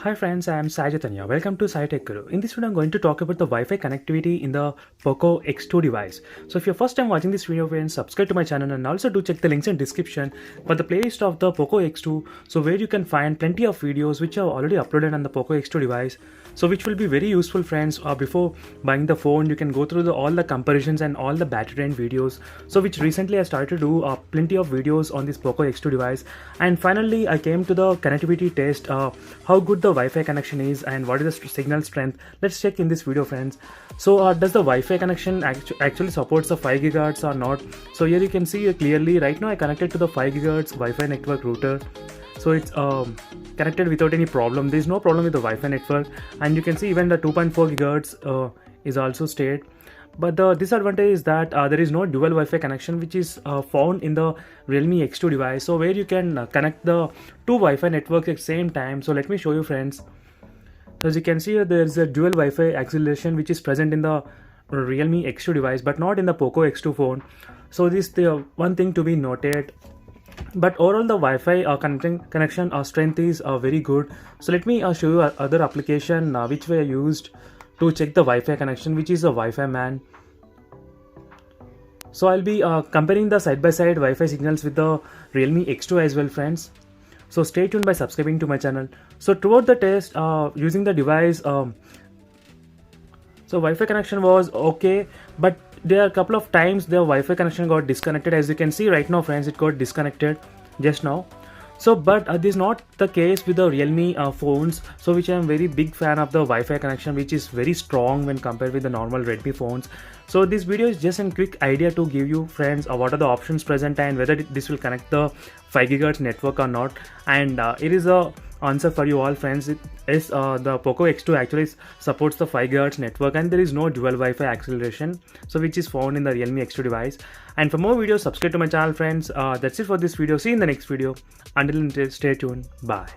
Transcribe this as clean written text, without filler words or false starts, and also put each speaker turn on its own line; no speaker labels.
Hi friends, I am Sai Chaitanya. Welcome to Sai Tech Guru. In this video, I'm going to talk about the Wi-Fi connectivity in the POCO X2 device. So if you're first time watching this video, friends, subscribe to my channel and also do check the links in description for the playlist of the POCO X2. So where you can find plenty of videos which are already uploaded on the POCO X2 device. So which will be very useful, friends. Before buying the phone, you can go through all the comparisons and all the battery drain videos. So which recently I started to do plenty of videos on this POCO X2 device. And finally, I came to the connectivity test. How good the Wi-Fi connection is and what is the signal strength. Let's check in this video, friends. So does the Wi-Fi connection actually supports the 5 GHz or not? So here you can see clearly right now I connected to the 5 GHz Wi-Fi network router. So it's connected without any problem. There is no problem with the Wi-Fi network, and you can see even the 2.4 GHz is also stayed. But the disadvantage is that there is no dual Wi-Fi connection which is found in the Realme X2 device. So where you can connect the two Wi-Fi networks at the same time. So let me show you, friends. So as you can see here, there is a dual Wi-Fi acceleration which is present in the Realme X2 device but not in the POCO X2 phone. So this is the one thing to be noted. But overall the Wi-Fi connection strength is very good. So let me show you other application which were used to check the Wi-Fi connection, which is a Wi-Fi man. So I'll be comparing the side-by-side Wi-Fi signals with the Realme X2 as well, friends. So stay tuned by subscribing to my channel. So throughout the test using the device, so Wi-Fi connection was okay, but there are a couple of times the Wi-Fi connection got disconnected. As you can see right now, friends, it got disconnected just now. So but this is not the case with the Realme phones, so which I am very big fan of the Wi-Fi connection, which is very strong when compared with the normal Redmi phones. So this video is just a quick idea to give you, friends, what are the options present and whether this will connect the 5 GHz network or not. And it is a answer for you all, friends. It is the POCO X2 actually supports the 5 GHz network and there is no dual Wi-Fi acceleration, so which is found in the Realme X2 device. And for more videos, subscribe to my channel, friends. That's it for this video. See you in the next video. Until then, stay tuned. Bye.